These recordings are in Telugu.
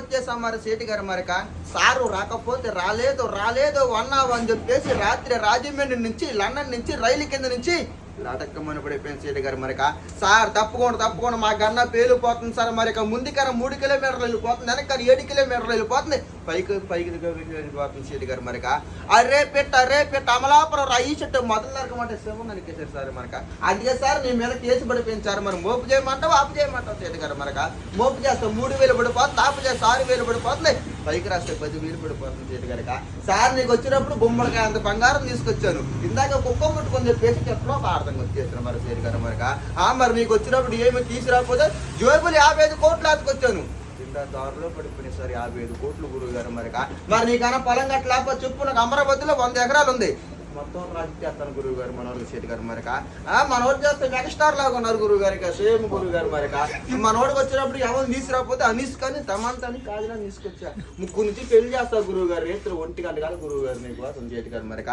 వచ్చేసాం మరి సేటి గారు మరిక. సారు రాకపోతే రాలేదు అన్నావు అని చెప్పేసి రాత్రి రాజమండ్రి నుంచి లండన్ నుంచి రైలు కింద నుంచి లటక్కమని పడిపోయింది సేటి గారు మరిక. సార్ తప్పకుండా మా గన్న పేలిపోతుంది సార్ మరిక. ముందుకన్నా 3 కిలోమీటర్లు వెళ్ళిపోతుంది, వెనక 7 కిలోమీటర్లు వెళ్ళిపోతుంది, పైకి వెళ్ళిపోతుంది సేటి గారు మరిక. అరే పెట్ట అమలాపురం ఈ చెట్టు మొదలు నరకమంటే శివం నరికేశారు సార్ మనక. అందుకే సార్ నీ మీద కేసు పడిపోయింది సార్. మరి మోపు చేయమంటావు ఆపు చేయమంటావు సేటి గారు మరక. మోపు చేస్తే 3000 పడిపోతుంది, ఆపు చేస్తే 6000 పడిపోతుంది, పైకి రాస్తే 10,000 పడిపోతుంది సేటి గారిక. సార్ నీకు వచ్చినప్పుడు గుమ్మడికాయ అంత బంగారం తీసుకొచ్చాను, ఇందాక కుక్క ముట్టుకొని చెప్పేసి చెట్లో ఒక అర్థం వచ్చేసాను మరి సేటి గారు మరక. మరి మీకు వచ్చినప్పుడు ఏమి తీసుకురాకపోతే జోబులు 55 కోట్లు ఆతుకొచ్చాను, దారిలో పడిపోయినాయి సార్ 55 కోట్లు గురువు గారు మరిక. మరి నీకన్నా పొలం గట్లేకపోతే చెప్పు, నాకు అమరావతిలో 100 ఎకరాలు ఉంది, మొత్తం రాజు చేస్తాను గురువు గారు మనోళ్ళు సేటి గారు మరిక. మనోడు చేస్తే మెగాస్టార్ లాగా ఉన్నారు గురువు గారికి, సేమ్ గురువు గారు మరిక. మనోడికి వచ్చినప్పుడు ఎవరు తీసుకురాకపోతే అనీస్ కానీ తమంతని కాదులా తీసుకొచ్చా, ముగ్గురు నుంచి పెళ్లి చేస్తారు గురువు గారు, రేత్రి 1 గంట కాదు గురువు గారు నీకు కోసం సేటి గారు మరిక.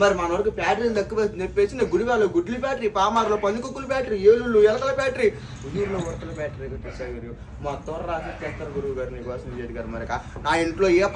మరి మనోడికి బ్యాటరీలు తక్కువ చెప్పేసి నేను గుడివాళ్ళు గుడ్లు బ్యాటరీ, పామారులో పందికొక్కుల బ్యాటరీ, ఏలూళ్ళు ఎలకల బ్యాటరీ, ఉదూరులో ఉడతల బ్యాటరీ కొట్టేసారు, మొత్తం రాసి చేస్తారు గురువు గారు నీకోసం సేటి గారు మరిక. నా ఇంట్లో ఏ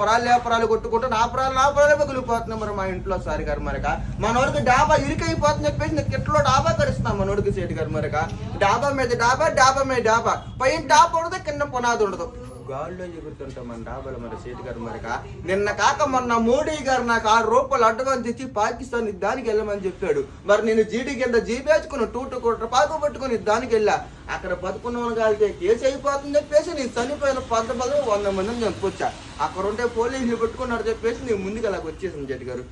పరాలు కొట్టుకుంటూ నా పరాలే పగిలిపోతున్నాయి మరి మా ఇంట్లో సారి గారు మరక. మనోడికి డాబా ఇరికైపోతుంది చెప్పేసి నీకు కిట్లో డాబా కడుస్తాం మనోడికి సేటి గారు మరక. డాబా మీద డాబా పైన డాబా ఉండదు, కింద పునాది ఉండదు, గాల్లో ఎగురుతుంటాం మన డాబాలు మరి సేటి గారు మరక. నిన్న కాక మొన్న మోడీ గారు నాకు 6 రూపాయలు అడ్వాన్స్ ఇచ్చి పాకిస్తాన్ దానికి వెళ్ళమని చెప్పాడు. మరి నేను జీడీ కింద జీపేసుకుని 2 కోట్ల రూపాయలు పట్టుకుని దానికి వెళ్ళా. అక్కడ బతుకున్న కాలితే కేసు అయిపోతుందని చెప్పేసి నీ చనిపోయిన 100 మందిని చంపొచ్చా. అక్కడ ఉంటే పోలీసులు పెట్టుకున్నారు చెప్పేసి నేను ముందుకు అలాగ వచ్చేసాను జడ్జి గారు.